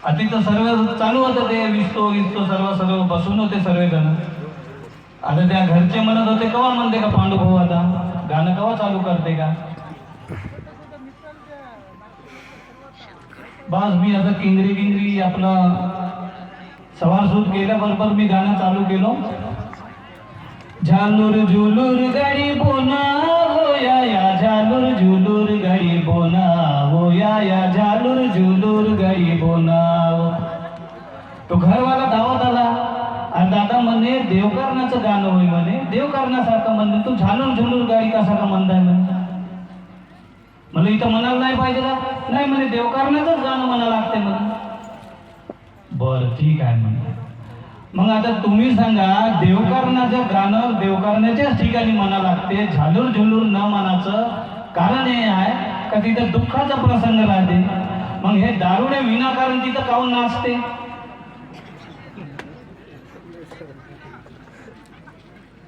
आता तर सर्व चालू होतं ते विस्तो सर्व बसून होते सर्वजण. आता त्या घरचे म्हणत होते कवा म्हणते का पांडू भाऊ आता गाणं कवा चालू करते का. बस मी असं किंगरी आपलं सवारसूट केल्याबरोबर मी गाणं चालू केलो. झालूर झुलूर गाडी बोना हो या झालूर झुलूर गाडी बोना हो या झालूर झुलूर गाडी बोना. तो घरवाला धावत आला आणि दादा म्हणे देवकारणाचं गाणं होय म्हणे. देवकारणासारखं म्हणणे तू झालूर झुलूर गाडी कसा का म्हणताय म्हणे. मला इथं म्हणायला नाही पाहिजे का. नाही म्हणे देवकारणाचंच गाणं म्हणा लागते म्हणे. बरं ठीक आहे म्हणे. मग आता तुम्ही सांगा देवकारणाचं गाणं देवकारणाच्याच ठिकाणी म्हणा लागते झालूर झुलूर न म्हणाचं कारण हे आहे का तिथं दुःखाचा प्रसंग राहते. मग हे दारुडे विनाकारण तिथं काऊन नाचते.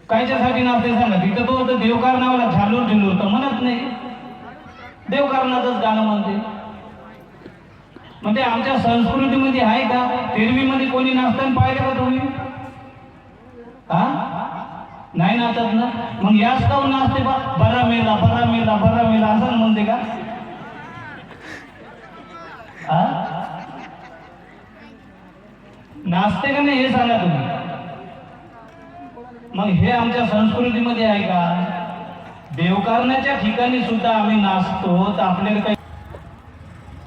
कायच्यासाठी नाचते सांगा. तिथं तो देवकारणाला झालूर झुलूर तर म्हणत नाही देवकारणाचंच गाणं म्हणते. मग ते आमच्या संस्कृतीमध्ये आहे का. तेरवीमध्ये कोणी नाचताना पाहिलं का तुम्ही. हा नाही नाचत ना. मग याच काऊन नाचते बा. बरा मेला बरा मेला बरा मेला असं म्हणते का. हा नाचते का नाही हे सांगा तुम्ही. मग हे आमच्या संस्कृतीमध्ये आहे का. देवकारणाच्या ठिकाणी सुद्धा आम्ही नाचतो तर आपल्याला काही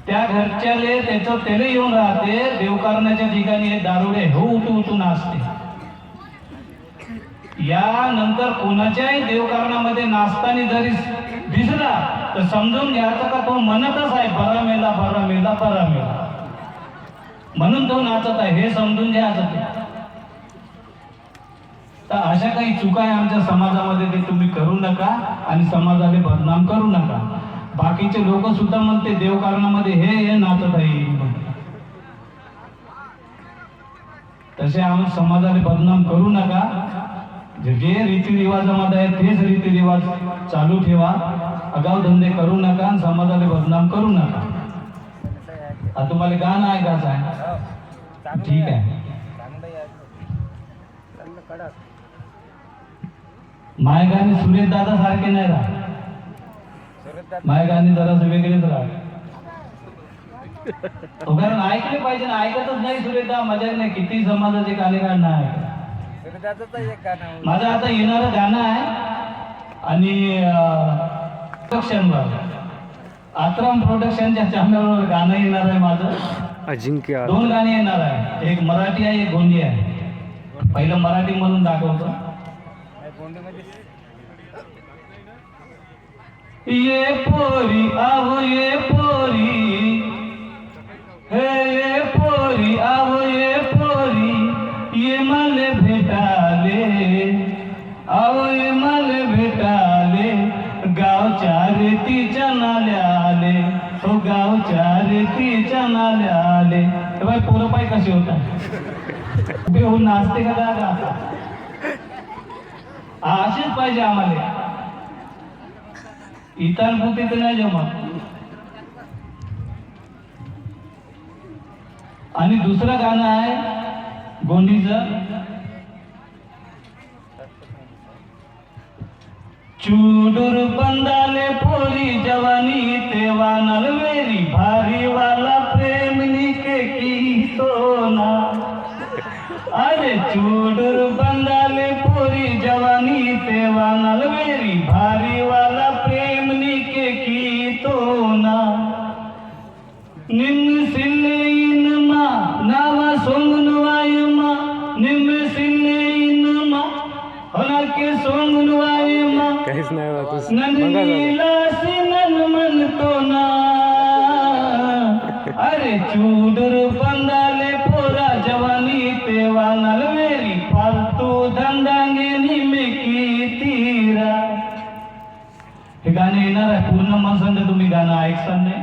त्या घरच्याले त्याचं तेले येऊन राहते. देवकारणाच्या ठिकाणी हे दारुडे हो उठू नाचते. यानंतर कोणाच्याही देवकारणामध्ये नाचताना जरी दिसला तर समजून घ्यायचं का तो म्हणतच आहे बरा मेला बरा मेला बरा मेला म्हणून तो नाचत आहे हे समजून घ्यायचं. तर अशा काही चुका आहे आमच्या समाजामध्ये ते तुम्ही करू नका आणि समाजाला बदनाम करू नका. बाकीचे लोक सुद्धा म्हणते देवकारणामध्ये हे नाचत आहे. तसे आम्ही समाजाला बदनाम करू नका. जे रीतिरिवाजामध्ये आहे तेच रीतिरिवाज चालू ठेवा. आगाऊ धंदे करू नका आणि समाजाला बदनाम करू नका. आता तुम्हाला गाणं ऐकायचं आहे ठीक आहे. माय गाणी सुरेश दादा सारखे नाही राहत. माय गाणी जरा वेगळेच राहत. कारण ऐकले पाहिजे ना. ऐकतच नाही सुरेश दादा मजा नाही. किती समाजाचे गाणे नाही. माझं आता येणारं गाणं आहे आणि प्रोडक्शनवर आत्राम प्रोडक्शनच्या चॅनलवर गाणं येणार आहे माझं. अजिंक्य 2 गाणी येणार आहे. एक मराठी आहे एक गोंडी आहे. पहिलं मराठी म्हणून दाखवतो. ये पोरी आहो ये पोरी हे ये पोरी आहो ये पोरी ये मला भेटाले आहो ये मला भेटाले गावच्या रेतीच्या नाल्याले हो गावच्या रेतीच्या नाल्याले. बाई पोरं पाय कसे होतात उभे होऊन नाचते का दादा. असेच पाहिजे आम्हाला. इतर पुती तर नाही जमत. आणि दुसरं गाणं आहे गोंडीचं. चुडूर बंदाले पोरी जवानी तेवा नलवेरी भारी वाला प्रेम निके की सोना. अरे चुडूर बंदाले पोरी जवानी तेवा नलवेरी भारी वाला प्रेम निके की तोना. निम सिल्ले इनमा नावा सोंगनवायमा निम सिल्ले इनमा होणार के सोंगनवायमा काहीच नाही नंदनीला सिनन म्हणतो ना. अरे चुडूर बंदाले पोरा जवानी तेवा नलवेरी फालतू धंदांगे निमे की तीरा. हे गाणे येणार आहे पूर्ण मनसंग तुम्ही गाणं ऐकसान नाही.